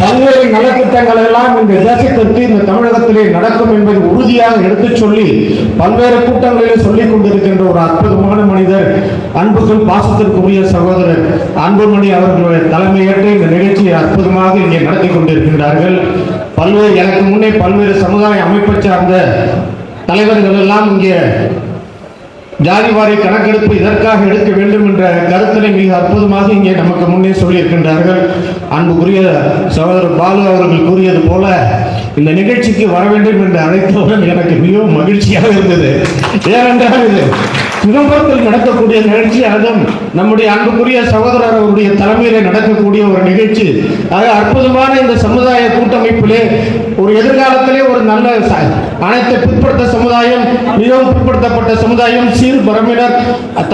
பல்வேறு நலத்திட்டங்கள் எல்லாம் இந்த தேசத்திற்கு இந்த தமிழகத்திலே நடக்கும் என்பதை உறுதியாக எடுத்துச் சொல்லி பல்வேறு கூட்டங்களிலே சொல்லிக் கொண்டிருக்கின்ற ஒரு அற்புதமான மனிதர், அன்புக்கும் பாசத்திற்குரிய சகோதரர் அன்புமணி அவர்களுடைய தலைமையேற்று இந்த நிகழ்ச்சியை அற்புதமாக இங்கே நடத்தி கொண்டிருக்கின்றார்கள். எனக்கு முன்னே பல்வேறு சமுதாய அமைப்பை சார்ந்த தலைவர்கள் எல்லாம் இங்கே ஜாதிவாரி கணக்கெடுப்பு இதற்காக எடுக்க வேண்டும் என்ற கருத்தினை மிக அற்புதமாக இங்கே நமக்கு முன்னே சொல்லியிருக்கின்றார்கள். அன்புக்குரிய சகோதரர் பாலு அவர்கள் கூறியது போல இந்த நிகழ்ச்சிக்கு வர வேண்டும் என்று அழைத்தவுடன் எனக்கு மிகவும் மகிழ்ச்சியாக இருந்தது. ஏனென்றால் இது சிதம்பரத்தில் நடக்கக்கூடிய நிகழ்ச்சி, அதுவும் நம்முடைய அன்புக்குரிய சகோதரர் அவருடைய தலைமையில் நடக்கக்கூடிய ஒரு நிகழ்ச்சி. ஆக அற்புதமான இந்த சமுதாய கூட்டமைப்பிலே ஒரு எதிர்காலத்திலே ஒரு நல்ல அனைத்து பிற்படுத்த சமுதாயம், மிகவும் பிற்படுத்தப்பட்ட சமுதாயம், பரம்பினர்,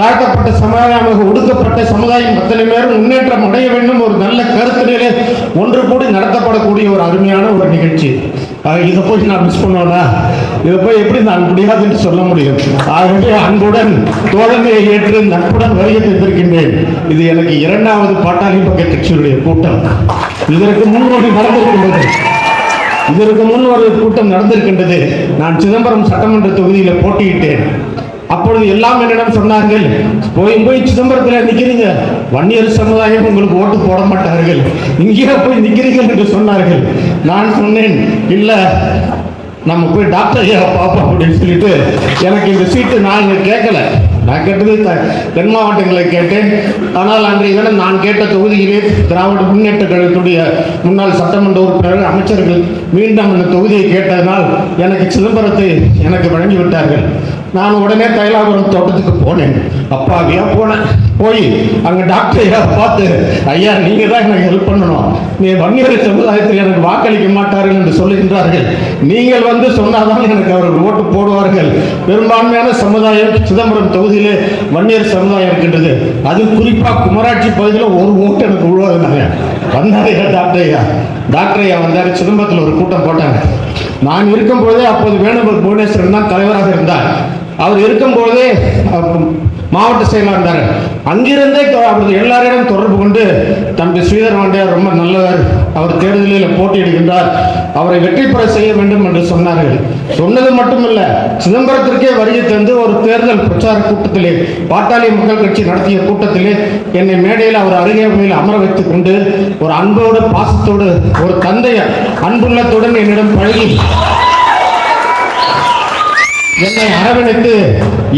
தாழ்த்தப்பட்ட சமுதாயமாக ஒடுக்கப்பட்ட சமுதாயம் அத்தனை பேரும் முன்னேற்றம் அடைய வேண்டும் ஒரு நல்ல கருத்திலே ஒன்று கூடி நடத்தப்படக்கூடிய ஒரு அருமையான ஒரு நிகழ்ச்சி. இதை போய் நான் மிஸ் பண்ணோம்னா இதை போய் எப்படி நான் முடியாது என்று சொல்ல முடியும். ஆகவே அன்புடன் தோழமையை ஏற்று நட்புடன் வருகை தந்திருக்கின்றேன். இது எனக்கு இரண்டாவது பாட்டாளி மக்கள் கட்சியுடைய கூட்டம். இதற்கு முன்னோடி நடந்திருக்கின்றது. இதற்கு முன் ஒரு கூட்டம் நடந்திருக்கின்றது. நான் சிதம்பரம் சட்டமன்ற தொகுதியில் போட்டியிட்டேன். அப்பொழுது எல்லாம் என்னிடம் சொன்னார்கள், போய் சிதம்பரத்தில் நிற்கிறீங்க, வன்னியர் சமுதாயம் உங்களுக்கு ஓட்டு போட மாட்டார்கள், இங்கேயே போய் நிற்கிறீர்கள் என்று சொன்னார்கள். நான் சொன்னேன், இல்லை நம்ம போய் டாக்டர் ஐயா பார்ப்போம் அப்படின்னு சொல்லிட்டு எனக்கு இந்த சீட்டு நான் கேட்கல. நான் கேட்டது தென் மாவட்டங்களை கேட்டேன். ஆனால் அன்றைய தினம் நான் கேட்ட தொகுதியிலே திராவிட முன்னேற்ற கழகத்துடைய முன்னாள் சட்டமன்ற உறுப்பினர்கள், அமைச்சர்கள் மீண்டும் அந்த தொகுதியை கேட்டதனால் எனக்கு சிதம்பரத்தை எனக்கு வழங்கிவிட்டார்கள். நான் உடனே தைலாபுரம் தோட்டத்துக்கு போனேன். அப்பாவியா போனேன். போய் அங்கே டாக்டர் ஐயா பார்த்து, ஐயா நீங்கள் தான் எனக்கு ஹெல்ப் பண்ணணும், நீ வன்னியர் சமுதாயத்தில் எனக்கு வாக்களிக்க மாட்டார்கள் என்று சொல்லுகின்றார்கள், நீங்கள் வந்து சொன்னாதான் எனக்கு அவர்கள் ஓட்டு போடுவார்கள். பெரும்பான்மையான சமுதாயம் சிதம்பரம் தொகுதியிலே வன்னியர் சமுதாயம் இருக்கின்றது. அது குறிப்பாக குமராட்சி பகுதியில் ஒரு ஓட்டு எனக்கு விழுவாதுனாங்க. வந்தாரையா டாக்டர் ஐயா வந்தார். சிதம்பரத்தில் ஒரு கூட்டம் போட்டாங்க. நான் இருக்கும்போதே அப்போது வேணுகோபால் புவனேஸ்வரன் தான் தலைவராக இருந்தார். அவர் இருக்கும்போதே மாவட்ட செயலாளர் இருந்தார். அங்கிருந்தே அவரது எல்லாரிடம் தொடர்பு கொண்டு தம்பி ஸ்ரீதர் வாண்டியார் ரொம்ப நல்லவர், அவர் தேர்தலில் போட்டியிடுகின்றார், அவரை வெற்றி பெற செய்ய வேண்டும் என்று சொன்னார்கள். சொன்னது மட்டுமல்ல, சிதம்பரத்திற்கே வருகை தந்து ஒரு தேர்தல் பிரச்சார கூட்டத்திலே, பாட்டாளி மக்கள் கட்சி நடத்திய கூட்டத்திலே என்னை மேடையில் அவர் அருகேமையில் அமர வைத்துக் கொண்டு ஒரு அன்போடு பாசத்தோடு ஒரு தந்தைய அன்புள்ளத்துடன் என்னிடம் பழகி என்னை அரவணைத்து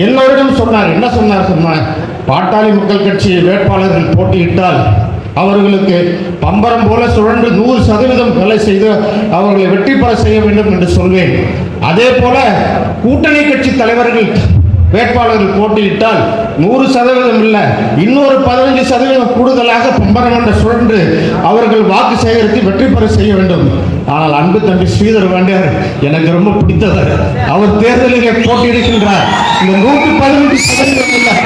எல்லோரிடம் சொன்னார். என்ன சொன்னார்? பாட்டாளி மக்கள் கட்சி வேட்பாளர்கள் போட்டியிட்டால் அவர்களுக்கு பம்பரம் போல சுழன்று 100% கொலை செய்து அவர்களை வெற்றி பெற செய்ய வேண்டும் என்று சொல்வேன். அதே போல கூட்டணி கட்சி தலைவர்கள் வேட்பாளர்கள் போட்டியிட்டால் 100% இல்லை, இன்னொரு 15% கூடுதலாக பம்பரம் என்ற சுழன்று அவர்கள் வாக்கு சேகரித்து வெற்றி பெற செய்ய வேண்டும். ஆனால் அன்பு தம்பி ஸ்ரீதர் வாண்டியார் எனக்கு ரொம்ப பிடித்தவர். அவர் தேர்தலிலே போட்டியிடுகின்றார். இந்த 115% இல்லை,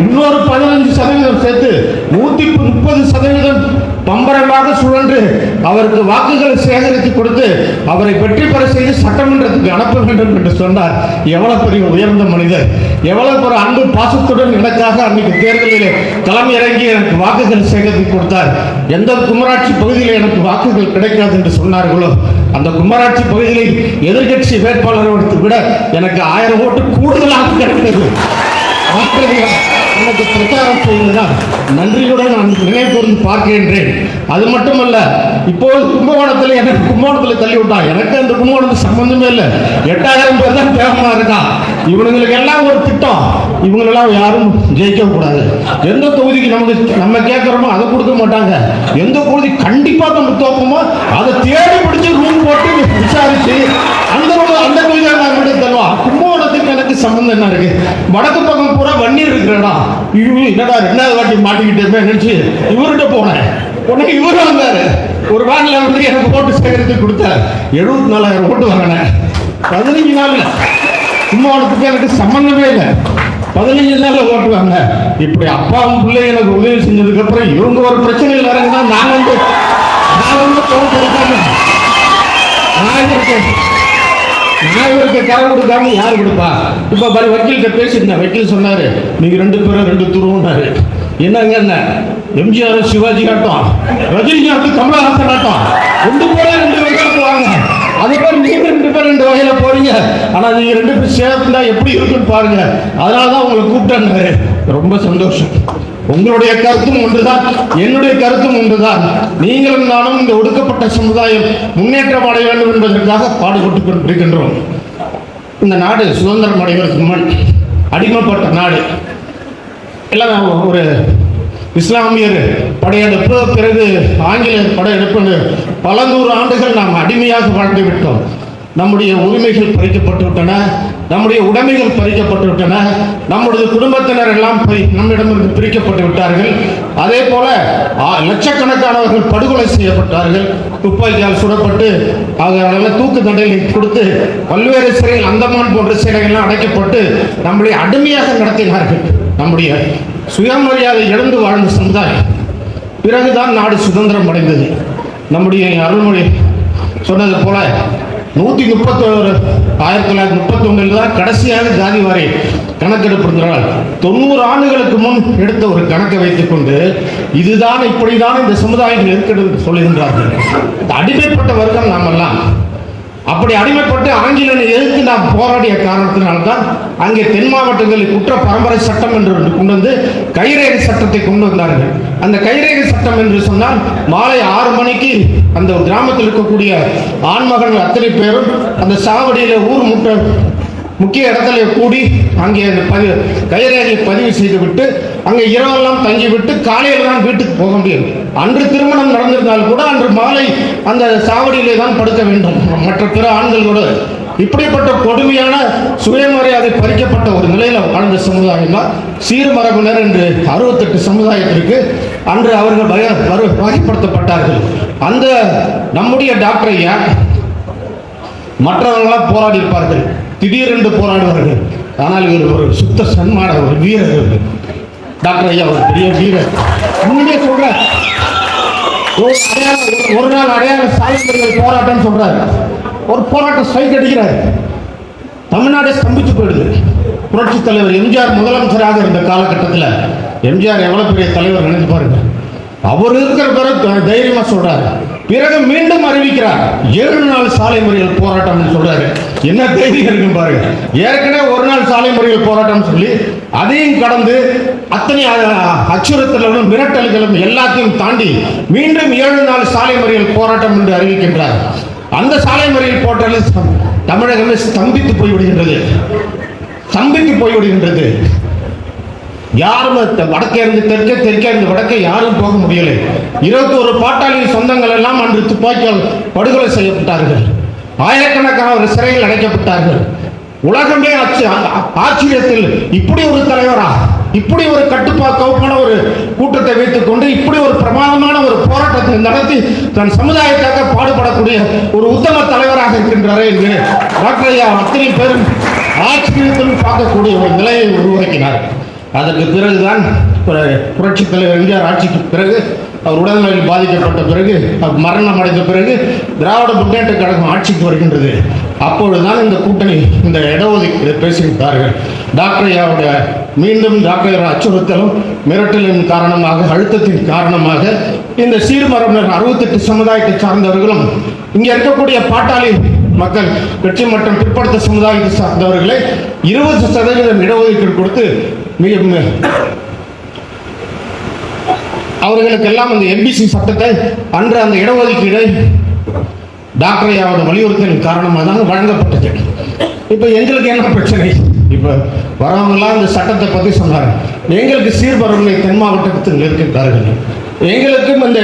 இன்னொரு 15% சேர்த்து 130% பம்பரமாக சுழன்று அவருக்கு வாக்குகளை சேகரித்து கொடுத்து அவரை வெற்றி பெற செய்து சட்டமன்றத்துக்கு அனுப்ப வேண்டும் என்று சொன்னார். எவ்வளவு பெரிய உயர்ந்த மனிதர், எவ்வளவு பெரிய அன்பு பாசத்துடன் எனக்காக அன்னைக்கு தேர்தலிலே களம் இறங்கி எனக்கு வாக்குகள் சேகரித்து கொடுத்தார். எந்த குமராட்சி பகுதியில் எனக்கு வாக்குகள் கிடைக்காது என்று சொன்னார்களோ அந்த குமராட்சி பகுதியில் எதிர்கட்சி வேட்பாளரை விட எனக்கு 1000 ஓட்டு கூடுதலாக கிடைத்தது. எனக்கு பிரச்சாரம் செய்வதுதான் நன்றியுடன் நான் நினைவு கூர்ந்து பார்க்கின்றேன். அது மட்டுமல்ல, இப்போது கும்பகோணத்தில் எனக்கு கும்பகோணத்தில் தள்ளி விட்டான். எனக்கு அந்த கும்பகோணத்துக்கு சம்பந்தமே இல்லை. 8000 பேர் தான் தேவமா இருக்கான். இவனுங்களுக்கு எல்லாம் ஒரு திட்டம், இவங்களெல்லாம் யாரும் ஜெயிக்க கூடாது. எந்த தொகுதிக்கு நம்ம கேட்கிறோமோ அதை கொடுக்க மாட்டாங்க. எந்த தொகுதி கண்டிப்பா நம்ம தோப்போமோ அதை தேடி பிடிச்சி ரூம் போட்டு விசாரிச்சு அந்த தொகுதியை நான் மட்டும் தருவோம். கும்பகோணத்துக்கு எனக்கு சம்பந்தம் என்ன இருக்கு? வடக்கு பக்கம் பூரா வன்னியர் இருக்கிறடா. என்னடா 2வது வாட்டி மாட்டிக்கிட்டே நினைச்சு இவர்கிட்ட போனேன். உடனே இவரு வந்தாரு. ஒரு வேன்ல வந்து எனக்கு ஓட்டு சேகரித்து கொடுத்தார். 74,000 ஓட்டு வாங்கினேன் 15 நாள்ல. கும்பகோணத்துக்கு எனக்கு சம்பந்தமே இல்லை. 15 நாள்ல ஓட்டு வாங்க. இப்படி அப்பாவும் பிள்ளை எனக்கு உதவி செஞ்சதுக்கு அப்புறம் இவங்க ஒரு பிரச்சனையில் இறங்கினா நான் வந்து நான் இவருக்கு கரை கொடுக்காம யாரு கொடுப்பா? இப்ப வக்கீல்கிட்ட பேசியிருந்தேன். வக்கீல் சொன்னாரு, நீங்க 2 பேரும் 2 துருவம்னாரு. என்னங்க எம்ஜிஆர் சிவாஜி ஆட்டம், ரஜினிகாந்த் கமலஹாசன் ஆட்டம், ரெண்டு பேரும் ரெண்டு வகையில வாங்க. அதே மாதிரி நீங்க ரெண்டு பேரும் ரெண்டு வகையில போறீங்க. ஆனா நீங்க ரெண்டு பேரும் சேர்ந்தா எப்படி இருக்குன்னு பாருங்க. அதனாலதான் உங்களை கூப்பிட்டாரு. ரொம்ப சந்தோஷம். உங்களுடைய கருத்தும் ஒன்றுதான், என்னுடைய கருத்தும் ஒன்றுதான். நீங்களும் நானும் இந்த ஒடுக்கப்பட்ட சமுதாயம் முன்னேற்றம் அடைய வேண்டும் என்பதற்காக பாடுபட்டுக் கொண்டிருக்கின்றோம். இந்த நாடு சுதந்திரம் அடைவதற்கு முன் அடிமைப்பட்ட நாடு. எல்லாம் ஒரு இஸ்லாமியர் படையெடுப்பு, பிறகு ஆங்கிலேயர் படையெடுப்பு, பல நூறு ஆண்டுகள் நாம் அடிமையாக வாழ்ந்து விட்டோம். நம்முடைய உரிமைகள் பறிக்கப்பட்டு விட்டன, நம்முடைய உடைமைகள் பறிக்கப்பட்டு விட்டன, நம்முடைய குடும்பத்தினர் எல்லாம் நம்மிடமிருந்து பிரிக்கப்பட்டு விட்டார்கள். அதே போல லட்சக்கணக்கானவர்கள் படுகொலை செய்யப்பட்டார்கள், துப்பாக்கியால் சுடப்பட்டு அவர்கள தூக்கு தண்டனை கொடுத்து பல்வேறு சிறைகள், அந்தமான் போன்ற சிறைகள்லாம் அடைக்கப்பட்டு நம்முடைய அடிமையாக நடத்தினார்கள். நம்முடைய சுயமரியாதை இழந்து வாழ்ந்த சமுதாயம். பிறகுதான் நாடு சுதந்திரம் அடைந்தது. நம்முடைய அருள்மொழி சொன்னது போல 1931 தான் கடைசியாக ஜாதி வாரி கணக்கெடுப்பு இருந்தால் 90 ஆண்டுகளுக்கு முன் எடுத்த ஒரு கணக்கை வைத்துக் கொண்டு இதுதான் இப்படிதான் இந்த சமுதாயம் இருக்கிறது சொல்லுகின்றார்கள். அடிமைப்பட்ட வர்க்கம் நாமெல்லாம். அப்படி அடிமைப்பட்டு ஆங்கிலேயனை எதிர்த்து நாம் போராடிய காரணத்தினால்தான் அங்கே தென் மாவட்டங்களில் குற்ற பரம்பரை சட்டம் என்று கொண்டு வந்து கைரேகை சட்டத்தை கொண்டு வந்தார்கள். அந்த கைரேகை சட்டம் என்று சொன்னால் மாலை 6 மணிக்கு அந்த கிராமத்தில் இருக்கக்கூடிய ஆண்மகன்கள் அத்தனை பேரும் அந்த சாவடியில் ஊர் முக்கிய இடத்துல கூடி அங்கே அந்த கைரேகையை பதிவு செய்துவிட்டு அங்கே இரவெல்லாம் தங்கிவிட்டு காலையில் தான் வீட்டுக்கு போக முடியும். அன்று திருமணம் நடந்திருந்தால் கூட அன்று மாலை அந்த சாவடியிலே தான் படுக்க வேண்டும் மற்ற பிற ஆண்களோடு. இப்படிப்பட்ட கொடுமையான சுயமரியாதை பறிக்கப்பட்ட ஒரு நிலையில் வாழ்ந்த சமுதாயம் தான் சீர்மரபினர் என்று 68 சமுதாயத்திற்கு அன்று அவர்கள் வகைப்படுத்தப்பட்டார்கள். அந்த நம்முடைய டாக்டர் ஐயா மற்றவர்களாம் போராடி இருப்பார்கள், திடீரென்று போராடுவார்கள். ஆனால் இவர் ஒரு சுத்த சன்மான ஒரு வீரர். டாக்டர் ஐயா ஒரு பெரிய வீரர். முன்னாடியே சொல்றார், ஒரு நாள் அடையாள சாயந்தர்கள் போராட்டம் சொல்றாரு. ஒரு போராட்டம் ஸ்ட்ரைக் அடிக்கிறார். தமிழ்நாடே ஸ்தம்பிச்சு போயிடுது. புரட்சி தலைவர் எம்ஜிஆர் முதலமைச்சராக இருந்த காலகட்டத்தில் எம்ஜிஆர் எவ்வளவு பெரிய தலைவர் நினைச்சு பாருங்க. அவர் இருக்கிற பிறகு தைரியமா சொல்றாரு. பிறகு மீண்டும் அறிவிக்கிறார் 7 நாள் சாலை மறியல் போராட்டம் சொல்றாரு. என்ன தைரியம் இருக்கு பாருங்க. ஏற்கனவே 1 நாள் சாலை மறியல் போராட்டம் சொல்லி அதையும் கடந்து அத்தனை அச்சுறுத்தல்களும் மிரட்டல்களும் எல்லாத்தையும் தாண்டி மீண்டும் 7 நாள் சாலை மறியல் போராட்டம் என்று அறிவிக்கின்றார். அந்த சாலை மறியல் போராட்டம் தமிழகமே ஸ்தம்பித்து போய்விடுகின்றது. யாரும் வடக்கே இருந்து தெற்கே, தெற்கே இருந்து வடக்கே யாரும் போக முடியலை. 21 பாட்டாளி சொந்தங்கள் எல்லாம் அன்று துப்பாக்கியால் படுகொலை செய்யப்பட்டார்கள். ஆயிரக்கணக்கான ஒரு சிறையில் அடைக்கப்பட்டார்கள். உலகமே ஆச்சரியத்தில் இப்படி ஒரு தலைவரா, இப்படி ஒரு கட்டுப்பாக்கான ஒரு கூட்டத்தை வைத்துக் கொண்டு இப்படி ஒரு பிரமாதமான ஒரு போராட்டத்தை நடத்தி தன் சமுதாயத்தாக பாடுபடக்கூடிய ஒரு உத்தம தலைவராக இருக்கின்றாரே என்று டாக்டர் ஐயா அத்தனை பேரும் ஆச்சரியத்தில் பார்க்கக்கூடிய ஒரு நிலையை உருவாக்கினார். அதற்கு பிறகுதான் புரட்சி தலைவர் எம்ஜிஆர் ஆட்சிக்கு பிறகு அவர் உடல்நலில் பாதிக்கப்பட்ட பிறகு அவர் மரணம் அடைந்த பிறகு திராவிட முன்னேற்ற கழகம் ஆட்சிக்கு வருகின்றது. அப்பொழுதுதான் இந்த கூட்டணி இந்த இடஒதுக்கீடு பேசிவிட்டார்கள். டாக்டர் ஐயாவுடைய மீண்டும் டாக்டர் அச்சுறுத்தலும் மிரட்டலின் காரணமாக, அழுத்தத்தின் காரணமாக இந்த சீர்மரபினர் 68 சமுதாயத்தை சார்ந்தவர்களும் இங்கே இருக்கக்கூடிய பாட்டாளி மக்கள் கட்சி மற்றும் பிற்படுத்த சமுதாயத்தை சார்ந்தவர்களை 20% இடஒதுக்கீடு கொடுத்து அவர்களுக்கெல்லாம் அந்த எம்பிசி சட்டத்தை அன்று அந்த இடஒதுக்கீடை டாக்டர் ஐயாவோட வலியுறுத்தலின் காரணமாக தான் வழங்கப்பட்டது. இப்போ எங்களுக்கு என்ன பிரச்சனை? இப்போ வரவங்களாம் இந்த சட்டத்தை பற்றி சொன்னாங்க. எங்களுக்கு சீர்பரவலை தென் மாவட்டத்தில் இருக்கின்றார்கள். எங்களுக்கும் இந்த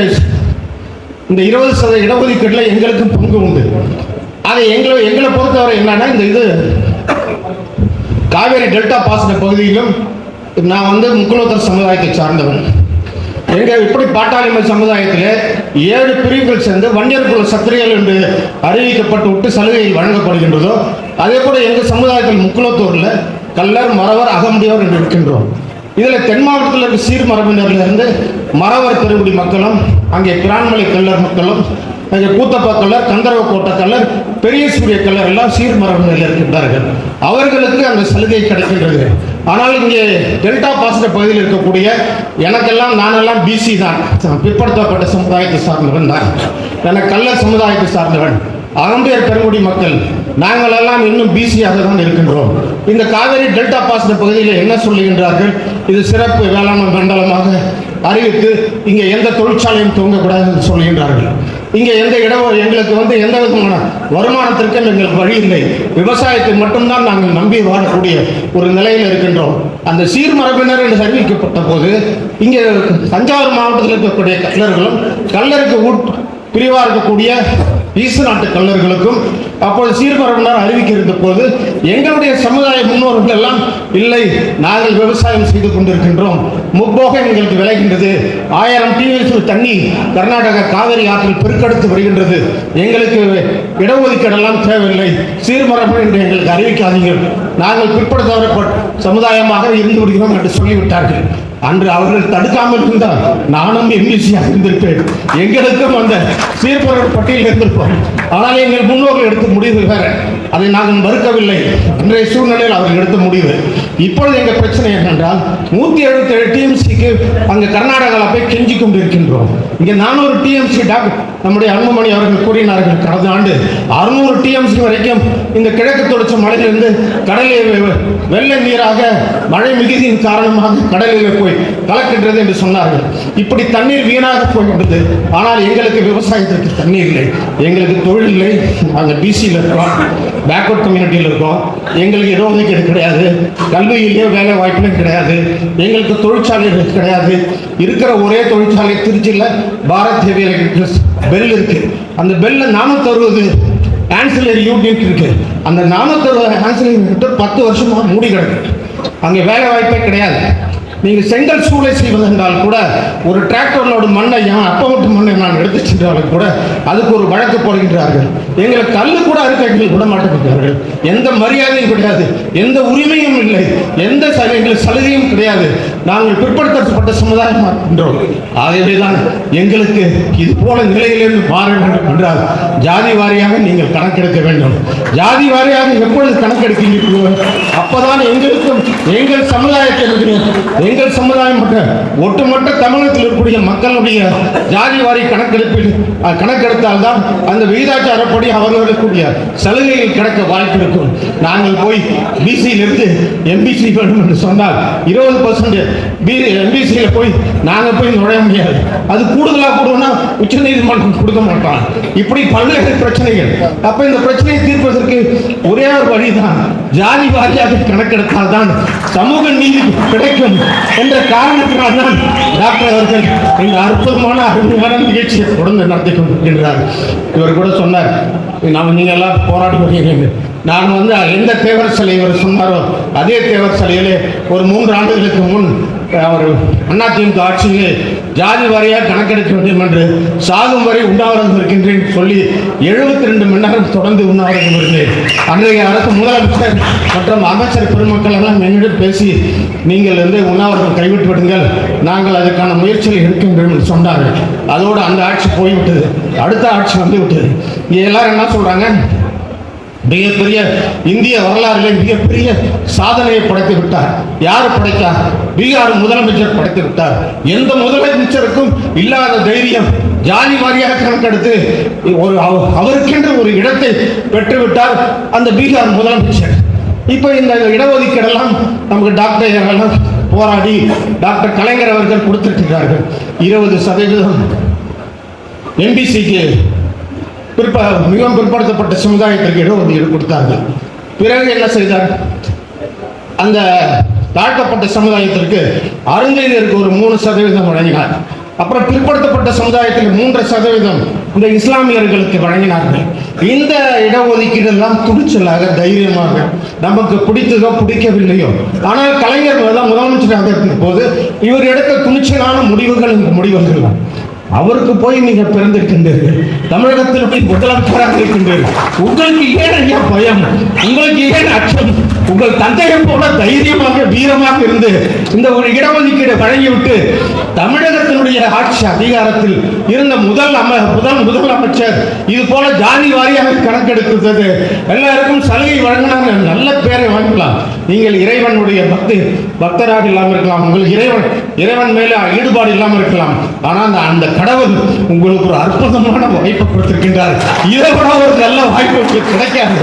20% இடஒதுக்கீட்டில் எங்களுக்கும் பங்கு உண்டு. அதை எங்களை பொறுத்தவரை என்னன்னா, இந்த இது காவேரி டெல்டா பாசன பகுதியிலும் நான் முக்குலத்தர் சமுதாயத்தை சார்ந்தவன். எங்கள் இப்படி பாட்டாளிமை சமுதாயத்தில் 7 பிரிவுகள் சேர்ந்து வன்னியர் குல சத்திரியர்கள் என்று அறிவிக்கப்பட்டு விட்டு சலுகை வழங்கப்படுகின்றதோ அதே போல எங்கள் சமுதாயத்தில் முக்குலத்தூரில் கல்லர், மறவர், அகமுடையவர் என்று இருக்கின்றோம். இதில் தென் மாவட்டத்தில் இருக்க சீர்மரபினர்லேருந்து மறவர் பெருங்குடி மக்களும், அங்கே பிரான்மலை கல்லர் மக்களும், அங்கே கூத்தப்பா கல்லர், கந்தரவ கோட்டை கல்லர், பெரிய சூரிய கல்லர் எல்லாம் சீர்மரபினரில் இருக்கின்றார்கள். அவர்களுக்கு அந்த சலுகை கிடைக்கின்றது. ஆனால் இங்கே டெல்டா பாசன பகுதியில் இருக்கக்கூடிய எனக்கெல்லாம், நானெல்லாம் பிசி தான், பிற்படுத்தப்பட்ட சமுதாயத்தை சார்ந்தவன் தான், எனக்கு கல்லர் சமுதாயத்தை சார்ந்தவன். அகம்பியர் பெருங்குடி மக்கள் நாங்கள் எல்லாம் இன்னும் பிசியாக தான் இருக்கின்றோம். இந்த காவிரி டெல்டா பாசன பகுதியில் என்ன சொல்லுகின்றார்கள்? இது சிறப்பு வேளாண் மண்டலமாக அறிவித்து இங்கே எந்த தொழிற்சாலையும் துவங்கக்கூடாது என்று சொல்கின்றார்கள். இங்கே எந்த எங்களுக்கு எந்த விதமான வருமானத்திற்கும் எங்களுக்கு வழி இல்லை. விவசாயத்தை மட்டும்தான் நாங்கள் நம்பி வாழக்கூடிய ஒரு நிலையில் இருக்கின்றோம். அந்த சீர்மரபினர் என்று அறிவிக்கப்பட்ட போது இங்கே தஞ்சாவூர் மாவட்டத்தில் இருக்கக்கூடிய கல்லர்களும், கல்லருக்கு பிரிவாக இருக்கக்கூடிய ஈசு நாட்டு கல்லர்களுக்கும் அப்போது சீர்மரபினர் அறிவிக்கின்ற போது எங்களுடைய சமுதாய முன்னோர்கள் எல்லாம் இல்லை, நாங்கள் விவசாயம் செய்து கொண்டிருக்கின்றோம், முப்போக எங்களுக்கு விளைகின்றது, 1000 TS தண்ணி கர்நாடக காவிரி ஆற்றில் பெருக்கெடுத்து வருகின்றது, எங்களுக்கு இடஒதுக்கீடெல்லாம் தேவையில்லை, சீர்மரபினர் என்று எங்களுக்கு அறிவிக்காதீர்கள், நாங்கள் பிற்படுத்தப்பட்ட சமுதாயமாக இருந்து விடுகிறோம் என்று சொல்லிவிட்டார்கள். அன்று அவர்கள் தடுக்காமல் இருந்தால் நானும் எம்பிசியாக இருந்திருப்பேன், எங்களுக்கும் அந்த சீர்மரபு பட்டியலில் இருந்திருப்போம். ஆனால் எங்கள் முன்னோர்கள் எடுத்த முடிவு வேற, அதை நாங்கள் மறுக்கவில்லை. இன்றைய சூழ்நிலையில் அவர்கள் எடுத்த முடிவு. இப்பொழுது எங்கள் பிரச்சனை என்னென்றால் 177 TMCக்கு அங்கே கர்நாடகாவில் போய் கெஞ்சி கொண்டு இருக்கின்றோம். இங்கே 400 TMC நம்முடைய அன்புமணி அவர்கள் கூறினார்கள், கடந்த ஆண்டு 600 TMC வரைக்கும் இந்த கிழக்கு தொடர்ச்சி மலையிலிருந்து கடலில் வெள்ள நீராக மழை மிகுதியின் காரணமாக கடலில் போய் கலக்கின்றது என்று சொன்னார்கள். இப்படி தண்ணீர் வீணாக போகின்றது. ஆனால் எங்களுக்கு விவசாயத்திற்கு தண்ணீர் இல்லை, எங்களுக்கு தொழில் இல்லை, நாங்கள் பிசியில் இருக்கோம், பேக்வர்ட் கம்யூனிட்டியில் இருக்கோம், எங்களுக்கு இடஒதுக்கீடு கிடையாது, கல்வியிலேயே வேலை வாய்ப்புகளும் கிடையாது, எங்களுக்கு தொழிற்சாலைகள் கிடையாது. இருக்கிற ஒரே தொழிற்சாலை திருச்சியில் பாரத் ஹெவி எலக்ட்ரிக்கல்ஸ் பெல் இருக்கு. அந்த பெல்ல 460 ஆன்சிலரி யூனிட் இருக்கு. அந்த 460 ஆன்சிலரி யூனிட் 10 வருஷமாக மூடி கிடக்கு. அங்கே வேலை வாய்ப்பே கிடையாது. நீங்கள் செங்கல் சூளை செய்வதென்றால் கூட ஒரு டிராக்டர்களோட மண்ணை அப்போ மட்டும் மண்ணை நான் எடுத்து சென்றாலும் கூட அதுக்கு ஒரு வழக்கு போடுகின்றார்கள். எங்களுக்கு கல்லு கூட அறுக்க விட மாட்டேங்கிறார்கள். எந்த மரியாதையும் கிடையாது, எந்த உரிமையும் இல்லை, எந்த எங்களுக்கு சலுகையும் கிடையாது. நாங்கள் பிற்படுத்தப்பட்ட சமுதாயமாக இருக்கின்றோம். ஆகவே தான் எங்களுக்கு இது போல நிலையிலிருந்து மாற வேண்டும் என்றால் ஜாதி வாரியாக நீங்கள் கணக்கெடுக்க வேண்டும். ஜாதி வாரியாக எப்பொழுது கணக்கெடுக்கிறீர்களோ அப்போதான் எங்களுக்கும் எங்கள் சமுதாயத்திற்கு எங்கள் சமுதாயம் ஒட்டுமொத்த தமிழகத்தில் இருக்கக்கூடிய மக்களுடைய ஜாதி வாரி கணக்கெடுத்தால் தான் அந்த விகிதாச்சாரப்படி அவர்களுடைய சலுகைகள் கிடைக்க வாய்ப்பு இருக்கும். நாங்கள் போய் பிசியிலிருந்து எம்பிசி வேண்டும் என்று சொன்னால் 20% எம்பிசியில் போய் நாங்கள் போய் நுழைய முடியாது. அது கூடுதலாக கொடுவோம்னா உச்ச நீதிமன்றம் கொடுக்க மாட்டோம். இப்படி பல்வேறு பிரச்சனைகள். அப்ப இந்த பிரச்சனையை தீர்ப்பதற்கு ஒரே ஒரு வழிதான், ஜாதி வாரியாக கணக்கெடுத்தால் தான் சமூக நீதி கிடைக்கும் என்ற காரணத்தினால் தான் டாக்டர் அவர்கள் இந்த அற்புதமான அருமையான நிகழ்ச்சியை தொடர்ந்து நடத்தி கொண்டிருக்கின்றார். இவர் கூட சொன்னார், நீங்க எல்லாம் போராடி வருகிறீங்க. நான் எந்த தேவர் சிலை இவர் சொன்னாரோ அதே தேவர் சிலையிலே ஒரு 3 ஆண்டுகளுக்கு முன் அவர் அதிமுக ஆட்சியிலே ஜாதி வாரியாக கணக்கெடுக்க வேண்டும் என்று சாகும் வரை உண்ணாவிரதம் இருக்கின்றேன் சொல்லி 72 மணி நேரம் தொடர்ந்து உண்ணாவிரதம் இருந்தேன். அன்றைய அரசு முதலமைச்சர் மற்றும் அமைச்சர் பெருமக்கள் எல்லாம் என்னிடம் பேசி நீங்கள் உண்ணாவிரதம் கைவிட்டு விடுங்கள், நாங்கள் அதுக்கான முயற்சிகள் எடுக்கின்றோம் என்று சொன்னார்கள். அதோடு அந்த ஆட்சி போய்விட்டது. அடுத்த ஆட்சி விட்டது. எல்லாரும் என்ன சொல்றாங்க, மிகப்பெரிய இந்திய வரலாறுல மிகப்பெரிய சாதனையை படைத்து விட்டார். யார் படைத்தார்? பீகார் முதலமைச்சர் படைத்து விட்டார். எந்த முதலமைச்சருக்கும் இல்லாத தைரியம் ஜாதி வாரியாக கணக்கெடுத்து அவருக்கென்று ஒரு இடத்தை பெற்றுவிட்டார் அந்த பீகார் முதலமைச்சர். இப்போ இந்த இடஒதுக்கீடெல்லாம் நமக்கு டாக்டர் போராடி டாக்டர் கலைஞர் அவர்கள் கொடுத்திருக்கிறார்கள். 20% எம்பிசிக்கு மிகவும் பிற்படுத்தப்பட்ட சமுதாயத்திற்கு இடஒதுக்கீடு கொடுத்தார்கள். பிறகு என்ன செய்தார்? அந்த தாழ்த்தப்பட்ட சமுதாயத்திற்கு அருந்ததியருக்கு ஒரு 3% வழங்கினார். அப்புறம் பிற்படுத்தப்பட்ட சமுதாயத்தில் 3% இந்த இஸ்லாமியர்களுக்கு வழங்கினார்கள். இந்த இடஒதுக்கீடு எல்லாம் துணிச்சலாக தைரியமாக நமக்கு பிடித்ததோ பிடிக்கவில்லையோ, ஆனால் கலைஞர் முதலமைச்சராக இருக்கும் போது இவர் எடுத்த துணிச்சலான முடிவுகள் இந்த முடிவுகள். அவருக்கு போய் நீங்க பிறந்திருக்கின்றீர்கள், தமிழகத்தினுடைய முதலமைச்சராக இருக்கின்றீர்கள். உங்களுக்கு ஏன் ஐயா பயம்? உங்களுக்கு ஏன் அச்சம்? உங்கள் தந்தையை போல தைரியமாக வீரமாக இருந்து இந்த ஒரு இடஒதுக்கீடு வழங்கிவிட்டு தமிழகத்தினுடைய ஆட்சி அதிகாரத்தில் இருந்த முதலமைச்சர் இது போல ஜாதி வாரியாக கணக்கெடுக்கிறது, எல்லாருக்கும் சலுகை வழங்கினாங்க, நல்ல பேரை வாங்கலாம். நீங்கள் இறைவனுடைய பக்தராக இல்லாமல் இருக்கலாம், உங்களுக்கு இறைவன் மேல ஈடுபாடு இல்லாமல் இருக்கலாம். ஆனால் அந்த கடவுள் உங்களுக்கு ஒரு அற்புதமான வாய்ப்பை கொடுத்திருக்கின்றார். இதை விட ஒரு நல்ல வாய்ப்பு உங்களுக்கு கிடைக்காது.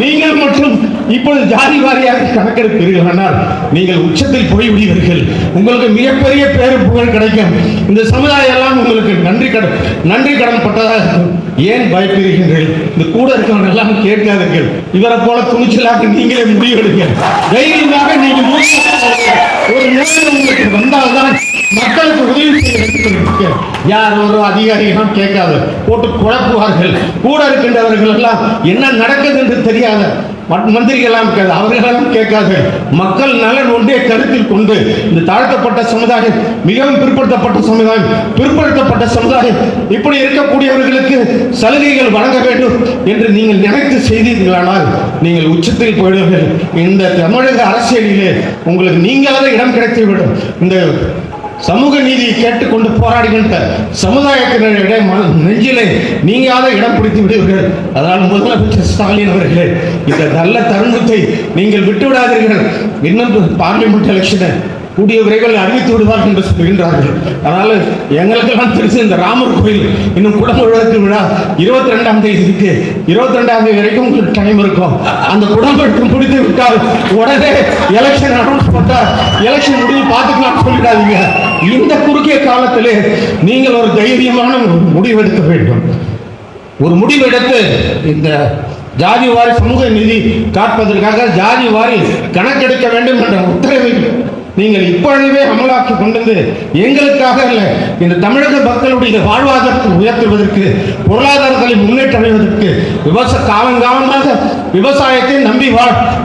நீங்கள் மட்டும் இப்பொழுது ஜாதி வாரியாக கணக்கெடுப்பீர்கள் ஆனால் நீங்கள் உச்சத்தில் போய்விடுவீர்கள். உங்களுக்கு மிகப்பெரிய பேரு புகழ் கிடைக்கும். இந்த சமுதாயம் எல்லாம் உங்களுக்கு நன்றி கடன் பட்டதாக இருக்கும். ஏன் பயப்படுகிறீர்கள்? இந்த கூட இருக்கவங்க எல்லாம் கேட்காதீர்கள். இவரை போல துணிச்சலாக நீங்களே முடிவெடுங்கள். தைரியமாக நீங்கள் ஒரு நிலையில் உங்களுக்கு வந்தால்தான் மக்களுக்கு உதவி செய்ய. யார் ஒரு அதிகாரிகளும் கேட்காது, போட்டு குழப்புவார்கள். கூட இருக்கின்றவர்கள் எல்லாம் என்ன நடக்குது என்று தெரியாத மந்திரிகளாம் இருக்காது, அவர்களெல்லாம் கேட்காது. மக்கள் நலன் ஒன்றே கருத்தில் கொண்டு இந்த தாழ்த்தப்பட்ட சமுதாயம், மிகவும் பிற்படுத்தப்பட்ட சமுதாயம் இப்படி இருக்கக்கூடியவர்களுக்கு சலுகைகள் வழங்க வேண்டும் என்று நீங்கள் நினைத்து செய்தீர்களானால் நீங்கள் உச்சத்தில் போயிடுவீர்கள். இந்த தமிழக அரசியலிலே உங்களுக்கு நீங்களாக இடம் கிடைத்துவிடும். இந்த சமூக நீதியை கேட்டுக்கொண்டு போராடுகின்ற சமுதாயத்தினரிடையே நெஞ்சிலே நீங்காத இடம் பிடித்து விடுவீர்கள். அதனால் முதலமைச்சர் ஸ்டாலின் அவர்களே, இந்த நல்ல தருணத்தை நீங்கள் விட்டுவிடாதீர்கள். இன்னும் பார்லிமெண்ட் எலெக்ஷனை கூடிய விரைவில் அறிவித்து விடுவார்கள் என்று சொல்கின்றார்கள். அதனால எங்களுக்கெல்லாம் தெரிஞ்சு இந்த ராமர் கோயில் இன்னும் குடமுழுக்கு விழா 22ஆம் தேதி இருக்கு. 22ஆம் தேதி வரைக்கும் உங்களுக்கு டைம் இருக்கும். அந்த குடமுழுக்கு முடித்து விட்டால் உடனே எலெக்ஷன் அனௌன்ஸ் பண்ணா எலெக்ஷன் முடிவு பார்த்துக்கலாம் சொல்லிடாதீங்க. இந்த குறுகிய காலத்திலே நீங்கள் ஒரு தைரியமான முடிவெடுக்க வேண்டும். ஒரு முடிவெடுத்து இந்த ஜாதி வாரி சமூக நீதி காப்பதற்காக ஜாதி வாரி கணக்கெடுக்க வேண்டும் என்ற உத்தரவை நீங்கள் இப்பொழுதே அமலாக்கி கொண்டு எங்களுக்காக அல்ல, இந்த தமிழக மக்களுடைய வாழ்வாதாரத்தை உயர்த்துவதற்கு, பொருளாதாரத்தை முன்னேற்ற அடைவதற்கு, காலங்காலமாக விவசாயத்தை நம்பி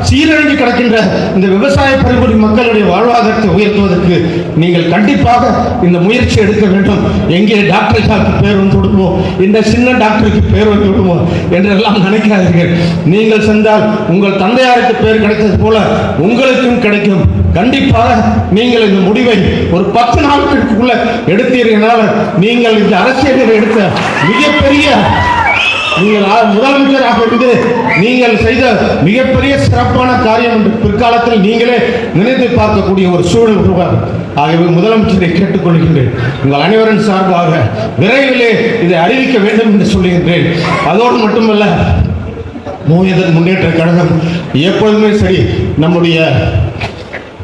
சீரழிஞ்சு கிடக்கின்ற இந்த விவசாய பரிபுரி மக்களுடைய வாழ்வாதாரத்தை உயர்த்துவதற்கு நீங்கள் கண்டிப்பாக இந்த முயற்சி எடுக்க வேண்டும். எங்கே டாக்டருக்கு பேர் வந்து விடுமோ, இந்த சின்ன டாக்டருக்கு பேர் வந்து விடுமோ என்றெல்லாம் நினைக்காதீர்கள். நீங்கள் சென்றால் உங்கள் தந்தையாருக்கு பேர் கிடைத்தது போல உங்களுக்கும் கிடைக்கும். கண்டிப்பாக நீங்கள் இந்த முடிவை ஒரு 10 நாட்களுக்குள்ள எடுத்தீர்கள். நீங்கள் இந்த அரசியலில் எடுத்த மிகப்பெரிய, நீங்கள் முதலமைச்சராக இருந்து நீங்கள் செய்த மிகப்பெரிய சிறப்பான காரியம் என்று பிற்காலத்தில் நீங்களே நினைத்து பார்க்கக்கூடிய ஒரு சூழல் உருவாகும். ஆகவே முதலமைச்சரை கேட்டுக்கொள்கின்றேன், உங்கள் அனைவரின் சார்பாக விரைவிலே இதை அறிவிக்க வேண்டும் என்று சொல்லுகின்றேன். அதோடு மட்டுமல்ல, மூவேந்தர் முன்னேற்ற கழகம் எப்போதுமே சரி, நம்முடைய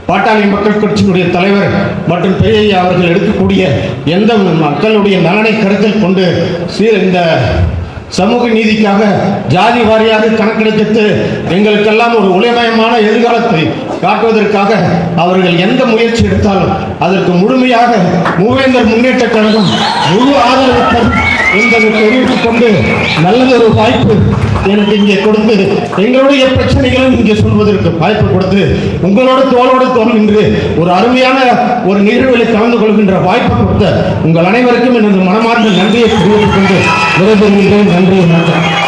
பாட்டாளி மக்கள் கட்சியினுடைய தலைவர் மற்றும் பெரியய்யா அவர்கள் எடுக்கக்கூடிய எந்த மக்களுடைய நலனை கருத்தில் கொண்டு இந்த சமூக நீதிக்காக ஜாதி வாரியாக கணக்கெடுத்து எங்களுக்கெல்லாம் ஒரு ஒளிமயமான எதிர்காலத்தை காட்டுவதற்காக அவர்கள் எந்த முயற்சி எடுத்தாலும் அதற்கு முழுமையாக மூவேந்தர் முன்னேற்ற கழகம் முழு ஆதரவு தரும் என்பதை தெரிவித்துக் கொண்டு, நல்லதொரு வாய்ப்பு எனக்கு இங்கே கொடுத்து எங்களுடைய பிரச்சனைகளும் இங்கே சொல்வதற்கு வாய்ப்பு கொடுத்து உங்களோட தோளோடு தோல் நின்று ஒரு அருமையான ஒரு நிகழ்வில் கலந்து கொள்கின்ற வாய்ப்பு கொடுத்த உங்கள் அனைவருக்கும் எனது மனமார்ந்த நன்றியை தெரிவித்துக் கொண்டு விடைபெறுகின்றேன். நன்றி, வணக்கம்.